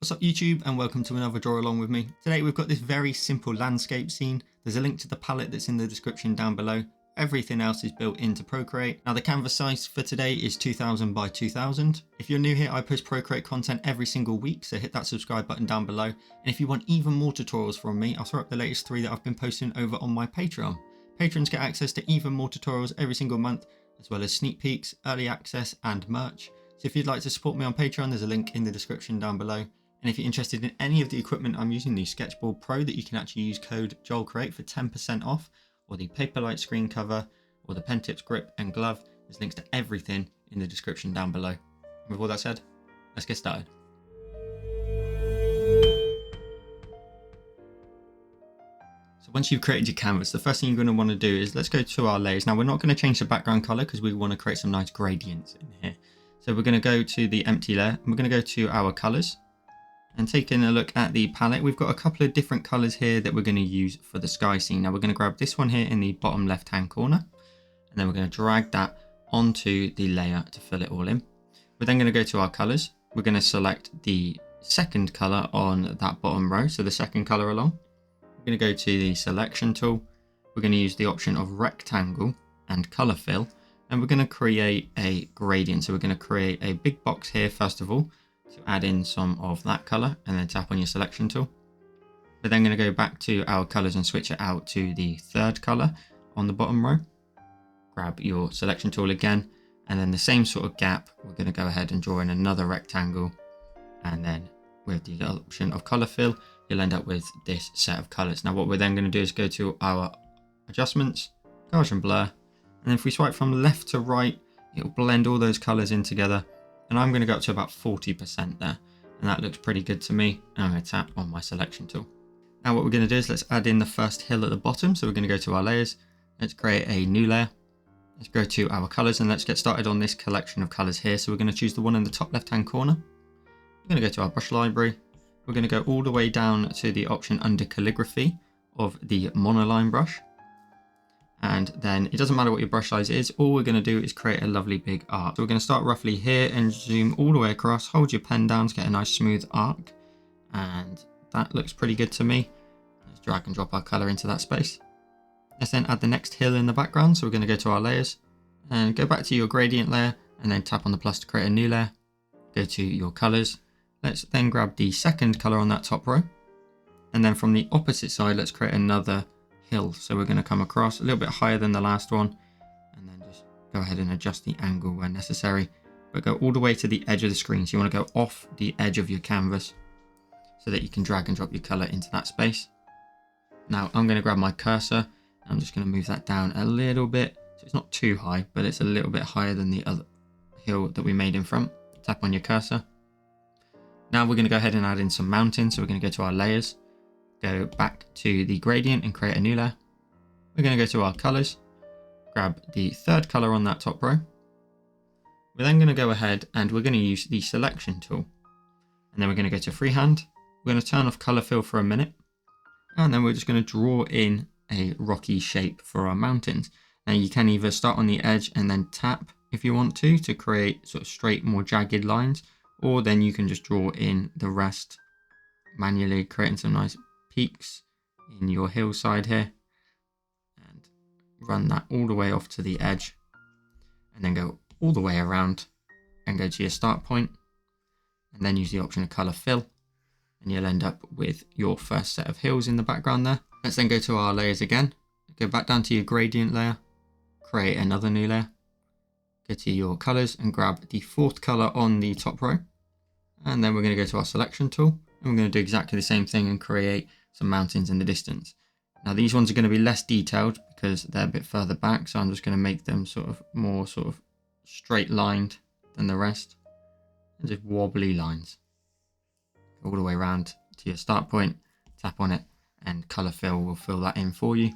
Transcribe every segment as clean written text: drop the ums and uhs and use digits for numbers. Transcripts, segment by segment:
What's up YouTube, and welcome to another draw along with me. Today we've got this very simple landscape scene. There's a link to the palette that's in the description down below. Everything else is built into Procreate. Now the canvas size for today is 2000 by 2000. If you're new here, I post Procreate content every single week, so hit that subscribe button down below. And if you want even more tutorials from me, I'll throw up the latest 3 that I've been posting over on my Patreon. Patrons get access to even more tutorials every single month, as well as sneak peeks, early access and merch. So if you'd like to support me on Patreon, there's a link in the description down below. And if you're interested in any of the equipment I'm using, the Sketchboard Pro that you can actually use code JoelCreate for 10% off, or the Paperlike screen cover, or the pen tips grip and glove, there's links to everything in the description down below. And with all that said, let's get started. So once you've created your canvas, the first thing you're going to want to do is let's go to our layers. Now we're not going to change the background color because we want to create some nice gradients in here. So we're going to go to the empty layer and we're going to go to our colors. And taking a look at the palette, we've got a couple of different colors here that we're going to use for the sky scene. Now we're going to grab this one here in the bottom left hand corner, and then we're going to drag that onto the layer to fill it all in. We're then going to go to our colors. We're going to select the second color on that bottom row, so the second color along. We're going to go to the selection tool. We're going to use the option of rectangle and color fill, and we're going to create a gradient. So we're going to create a big box here first of all, to add in some of that color, and then tap on your selection tool. We're then going to go back to our colors and switch it out to the third color on the bottom row. Grab your selection tool again, and then the same sort of gap, we're going to go ahead and draw in another rectangle, and then with the option of color fill, you'll end up with this set of colors. Now what we're then going to do is go to our adjustments, gauge and blur, and if we swipe from left to right, it'll blend all those colors in together. And I'm going to go up to about 40% there, and that looks pretty good to me. And I'm going to tap on my selection tool. Now what we're going to do is let's add in the first hill at the bottom. So we're going to go to our layers, let's create a new layer, let's go to our colors, and let's get started on this collection of colors here. So we're going to choose the one in the top left hand corner. We're going to go to our brush library, we're going to go all the way down to the option under calligraphy of the monoline brush. And then it doesn't matter what your brush size is, all we're going to do is create a lovely big arc. So we're going to start roughly here and zoom all the way across, hold your pen down to get a nice smooth arc. And that looks pretty good to me. Let's drag and drop our color into that space. Let's then add the next hill in the background. So we're going to go to our layers and go back to your gradient layer and then tap on the plus to create a new layer. Go to your colors. Let's then grab the second color on that top row. And then from the opposite side, let's create another hill. So we're going to come across a little bit higher than the last one, and then just go ahead and adjust the angle where necessary, but go all the way to the edge of the screen. So you want to go off the edge of your canvas so that you can drag and drop your color into that space. Now I'm going to grab my cursor. I'm just going to move that down a little bit. So it's not too high, but it's a little bit higher than the other hill that we made in front. Tap on your cursor. Now we're going to go ahead and add in some mountains. So we're going to go to our layers, go back to the gradient and create a new layer. We're going to go to our colors, grab the third color on that top row. We're then going to go ahead and we're going to use the selection tool. And then we're going to go to freehand. We're going to turn off color fill for a minute. And then we're just going to draw in a rocky shape for our mountains. Now you can either start on the edge and then tap if you want to create sort of straight, more jagged lines, or then you can just draw in the rest manually, creating some nice peaks in your hillside here, and run that all the way off to the edge, and then go all the way around and go to your start point, and then use the option of color fill, and you'll end up with your first set of hills in the background there. Let's then go to our layers again, go back down to your gradient layer, create another new layer, go to your colors and grab the fourth color on the top row, and then we're going to go to our selection tool, and we're going to do exactly the same thing and create some mountains in the distance. Now these ones are going to be less detailed because they're a bit further back, so I'm just going to make them more straight lined than the rest, and just wobbly lines. Go all the way around to your start point, tap on it, and color fill will fill that in for you,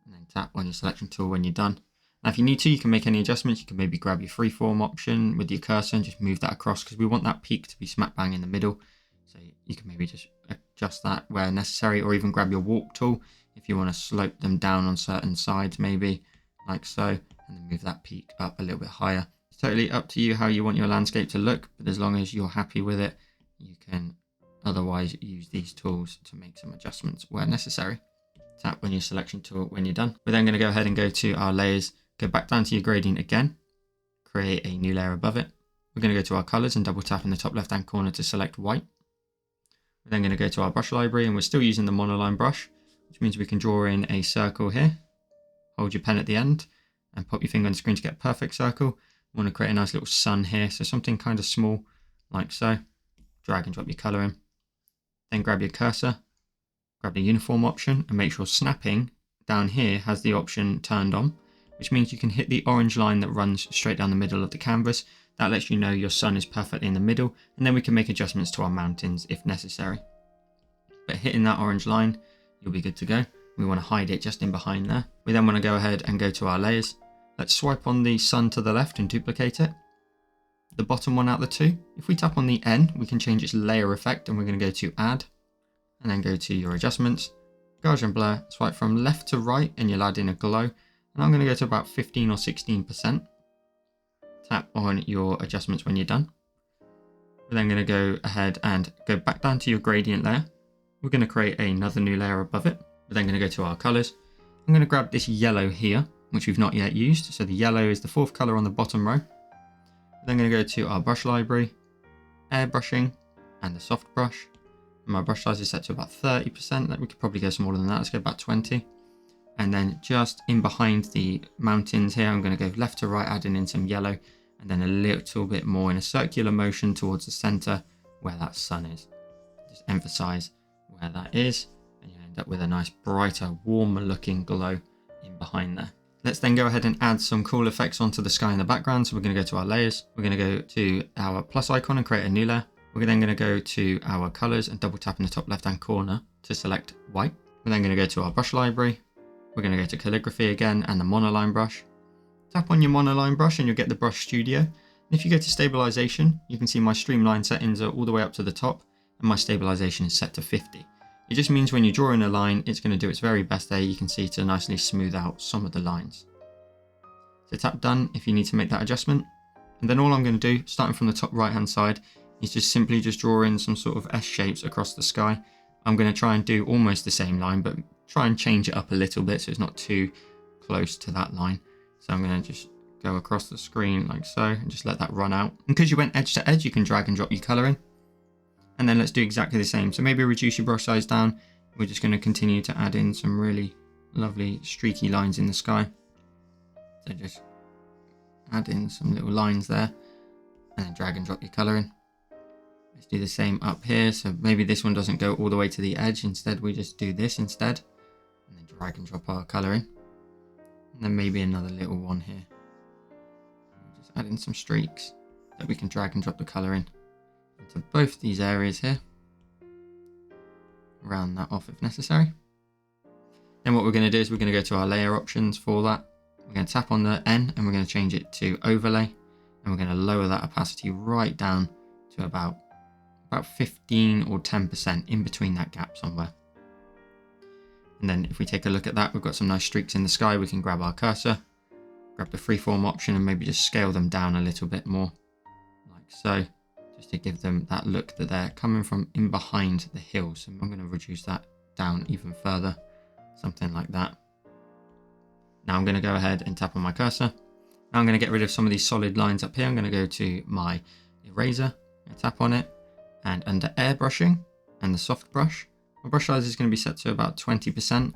and then tap on your selection tool when you're done. Now if you need to, you can make any adjustments. You can maybe grab your freeform option with your cursor and just move that across, because we want that peak to be smack bang in the middle. So you can maybe just adjust that where necessary, or even grab your warp tool if you want to slope them down on certain sides, maybe like so, and then move that peak up a little bit higher. It's totally up to you how you want your landscape to look, but as long as you're happy with it, you can Otherwise, use these tools to make some adjustments where necessary. Tap on your selection tool when you're done. We're then going to go ahead and go to our layers, go back down to your gradient again, create a new layer above it. We're going to go to our colors and double tap in the top left hand corner to select white. We're then going to go to our brush library, and we're still using the monoline brush, which means we can draw in a circle here. Hold your pen at the end and pop your finger on the screen to get a perfect circle. We want to create a nice little sun here, so something kind of small like so. Drag and drop your color in. Then grab your cursor, grab the uniform option, and make sure snapping down here has the option turned on, which means you can hit the orange line that runs straight down the middle of the canvas. That lets you know your sun is perfectly in the middle, and then we can make adjustments to our mountains if necessary. But hitting that orange line, you'll be good to go. We want to hide it just in behind there. We then want to go ahead and go to our layers. Let's swipe on the sun to the left and duplicate it. The bottom one out of the two. If we tap on the N, we can change its layer effect, and we're going to go to add, and then go to your adjustments, Gaussian blur, swipe from left to right, and you'll add in a glow. And I'm going to go to about 15 or 16%. Tap on your adjustments when you're done. We're then going to go ahead and go back down to your gradient layer. We're going to create another new layer above it. We're then going to go to our colors. I'm going to grab this yellow here, which we've not yet used. So the yellow is the fourth color on the bottom row. We're then going to go to our brush library, airbrushing, and the soft brush. And my brush size is set to about 30%. We could probably go smaller than that. Let's go about 20. And then just in behind the mountains here, I'm going to go left to right, adding in some yellow, and then a little bit more in a circular motion towards the center where that sun is. Just emphasize where that is, and you end up with a nice brighter, warmer looking glow in behind there. Let's then go ahead and add some cool effects onto the sky in the background. So we're going to go to our layers. We're going to go to our plus icon and create a new layer. We're then going to go to our colors and double tap in the top left hand corner to select white. We're then going to go to our brush library. We're going to go to calligraphy again and the monoline brush. Tap on your monoline brush and you'll get the brush studio. And if you go to stabilization, you can see my streamline settings are all the way up to the top, and my stabilization is set to 50. It just means when you're drawing a line, it's going to do its very best there. You can see to nicely smooth out some of the lines. So tap done if you need to make that adjustment. And then all I'm going to do, starting from the top right hand side, is just simply draw in some sort of S shapes across the sky. I'm going to try and do almost the same line, but try and change it up a little bit so it's not too close to that line. So I'm going to just go across the screen like so and just let that run out. And because you went edge to edge, you can drag and drop your color in. And then let's do exactly the same. So maybe reduce your brush size down. We're just going to continue to add in some really lovely streaky lines in the sky. So just add in some little lines there and then drag and drop your color in. Let's do the same up here. So maybe this one doesn't go all the way to the edge. Instead, we just do this instead and then drag and drop our color in. And then maybe another little one here. Just add in some streaks that we can drag and drop the color in into both these areas here. Round that off if necessary. Then what we're going to do is we're going to go to our layer options for that. We're going to tap on the N and we're going to change it to overlay. And we're going to lower that opacity right down to about 15 or 10% in between that gap somewhere. And then if we take a look at that, we've got some nice streaks in the sky. We can grab our cursor, grab the freeform option and maybe just scale them down a little bit more like so, just to give them that look that they're coming from in behind the hill. So I'm going to reduce that down even further, something like that. Now I'm going to go ahead and tap on my cursor. Now I'm going to get rid of some of these solid lines up here. I'm going to go to my eraser, tap on it, and under airbrushing and the soft brush, my brush size is going to be set to about 20%. I'm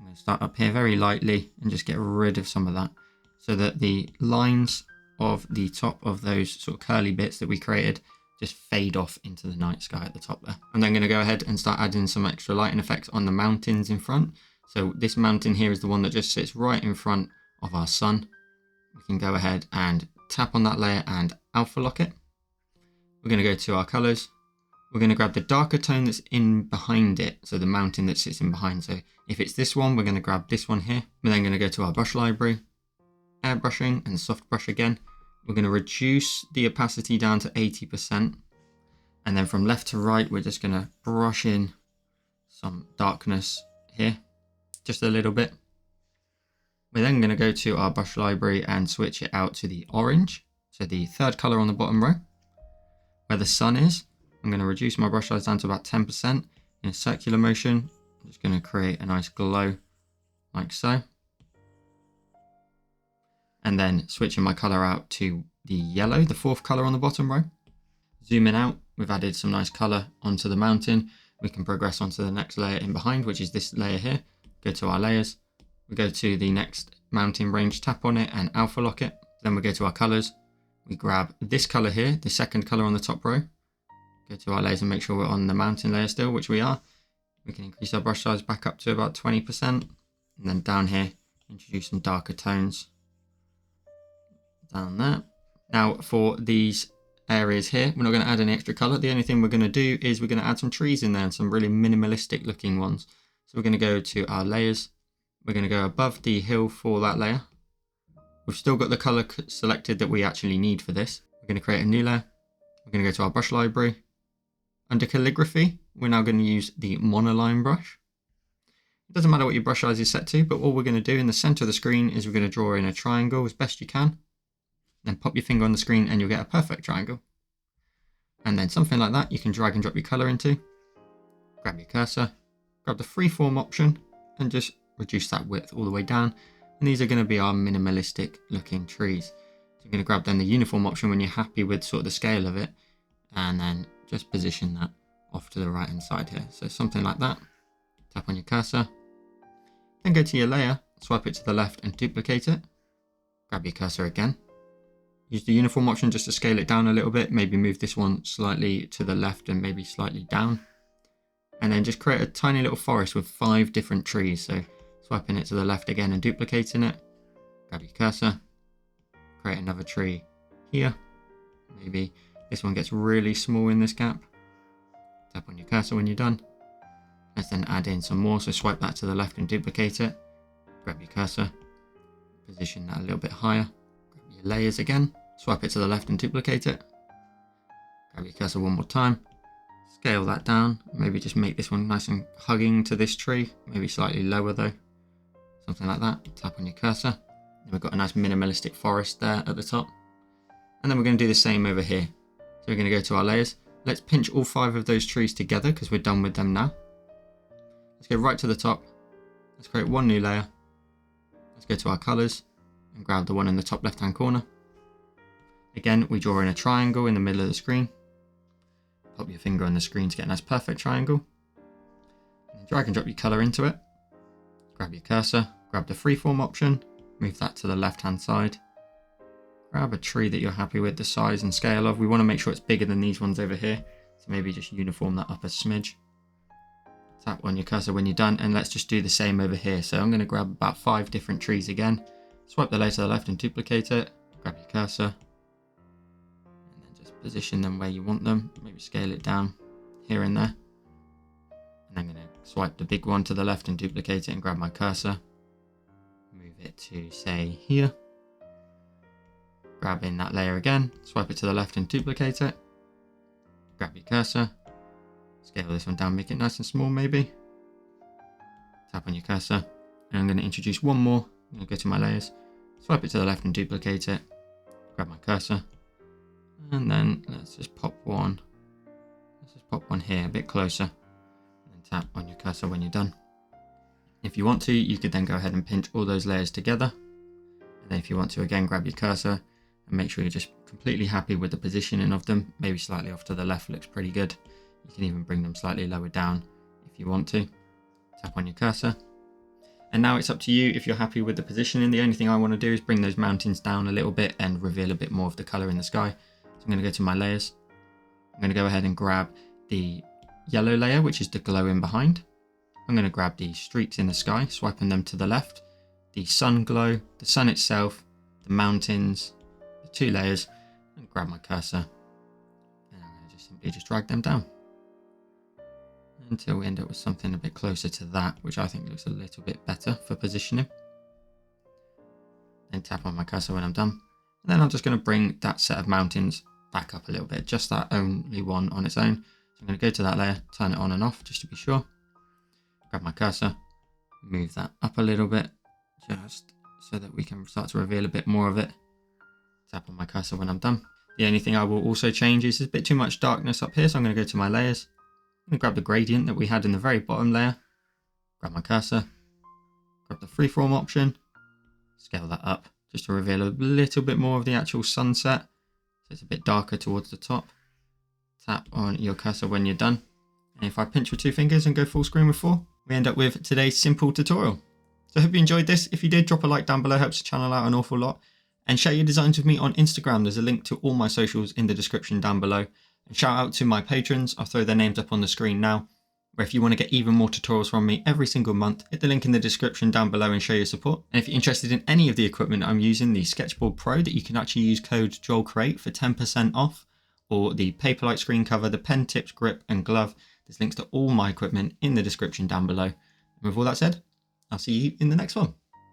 going to start up here very lightly and just get rid of some of that so that the lines of the top of those sort of curly bits that we created just fade off into the night sky at the top there. I'm then going to go ahead and start adding some extra lighting effects on the mountains in front. So this mountain here is the one that just sits right in front of our sun. We can go ahead and tap on that layer and alpha lock it. We're going to go to our colors. We're going to grab the darker tone that's in behind it, so the mountain that sits in behind. So if it's this one, we're going to grab this one here. We're then going to go to our brush library, airbrushing and soft brush again. We're going to reduce the opacity down to 80%. And then from left to right, we're just going to brush in some darkness here, just a little bit. We're then going to go to our brush library and switch it out to the orange. So the third color on the bottom row, where the sun is. I'm going to reduce my brush size down to about 10% in a circular motion. I'm just going to create a nice glow like so. And then switching my color out to the yellow, the fourth color on the bottom row. Zooming out, we've added some nice color onto the mountain. We can progress onto the next layer in behind, which is this layer here. Go to our layers. We go to the next mountain range, tap on it and alpha lock it. Then we go to our colors. We grab this color here, the second color on the top row. Go to our layers and make sure we're on the mountain layer still, which we are. We can increase our brush size back up to about 20%. And then down here, introduce some darker tones. Down there. Now for these areas here, we're not going to add any extra color. The only thing we're going to do is we're going to add some trees in there and some really minimalistic looking ones. So we're going to go to our layers. We're going to go above the hill for that layer. We've still got the color selected that we actually need for this. We're going to create a new layer. We're going to go to our brush library. Under calligraphy, we're now going to use the monoline brush. It doesn't matter what your brush size is set to, but all we're going to do in the center of the screen is we're going to draw in a triangle as best you can. Then pop your finger on the screen and you'll get a perfect triangle. And then something like that you can drag and drop your color into. Grab your cursor, grab the freeform option and just reduce that width all the way down. And these are going to be our minimalistic looking trees. So you're going to grab then the uniform option when you're happy with sort of the scale of it. And then just position that off to the right hand side here. So something like that. Tap on your cursor. Then go to your layer, swipe it to the left and duplicate it. Grab your cursor again. Use the uniform option just to scale it down a little bit. Maybe move this one slightly to the left and maybe slightly down. And then just create a tiny little forest with 5 different trees. So swiping it to the left again and duplicating it. Grab your cursor. Create another tree here. Maybe this one gets really small in this gap. Tap on your cursor when you're done. Let's then add in some more. So swipe that to the left and duplicate it. Grab your cursor. Position that a little bit higher. Your layers again, swipe it to the left and duplicate it. Grab your cursor one more time, scale that down, maybe just make this one nice and hugging to this tree, maybe slightly lower though, something like that. Tap on your cursor, and we've got a nice minimalistic forest there at the top. And then we're going to do the same over here. So we're going to go to our layers, let's pinch all 5 of those trees together because we're done with them now. Let's go right to the top, let's create one new layer, let's go to our colors, and grab the one in the top left hand corner. Again, we draw in a triangle in the middle of the screen. Pop your finger on the screen to get a nice perfect triangle. And drag and drop your color into it. Grab your cursor, grab the freeform option, move that to the left hand side. Grab a tree that you're happy with the size and scale of. We want to make sure it's bigger than these ones over here. So maybe just uniform that up a smidge. Tap on your cursor when you're done and let's just do the same over here. So I'm going to grab about 5 different trees again. Swipe the layer to the left and duplicate it, grab your cursor, and then just position them where you want them, maybe scale it down here and there. And I'm going to swipe the big one to the left and duplicate it and grab my cursor, move it to say here, grab in that layer again, swipe it to the left and duplicate it, grab your cursor, scale this one down, make it nice and small maybe, tap on your cursor, and I'm going to introduce one more. I'm going to go to my layers, swipe it to the left and duplicate it, grab my cursor, and then let's just pop one here a bit closer, and then tap on your cursor when you're done. If you want to, you could then go ahead and pinch all those layers together, and then if you want to, again, grab your cursor and make sure you're just completely happy with the positioning of them, maybe slightly off to the left looks pretty good. You can even bring them slightly lower down if you want to. Tap on your cursor. And now it's up to you if you're happy with the positioning. The only thing I want to do is bring those mountains down a little bit and reveal a bit more of the color in the sky. So I'm going to go to my layers. I'm going to go ahead and grab the yellow layer, which is the glow in behind. I'm going to grab the streaks in the sky, swiping them to the left, the sun glow, the sun itself, the mountains, the 2 layers, and grab my cursor. And I'm going to just simply drag them down until we end up with something a bit closer to that, which I think looks a little bit better for positioning. Then tap on my cursor when I'm done. And then I'm just going to bring that set of mountains back up a little bit, just that only one on its own. So I'm going to go to that layer, turn it on and off just to be sure. Grab my cursor, move that up a little bit, just so that we can start to reveal a bit more of it. Tap on my cursor when I'm done. The only thing I will also change is there's a bit too much darkness up here, so I'm going to go to my layers. I'm going to grab the gradient that we had in the very bottom layer, grab my cursor, grab the freeform option, scale that up just to reveal a little bit more of the actual sunset, so it's a bit darker towards the top. Tap on your cursor when you're done, and if I pinch with 2 fingers and go full screen with 4, we end up with today's simple tutorial. So I hope you enjoyed this. If you did, drop a like down below, helps the channel out an awful lot. And share your designs with me on Instagram. There's a link to all my socials in the description down below. And shout out to my patrons. I'll throw their names up on the screen now. Or if you want to get even more tutorials from me every single month, hit the link in the description down below and show your support. And if you're interested in any of the equipment I'm using, the Sketchboard Pro that you can actually use code JoelCreate for 10% off, or the Paperlike screen cover, the pen tips, grip and glove, there's links to all my equipment in the description down below. And with all that said, I'll see you in the next one.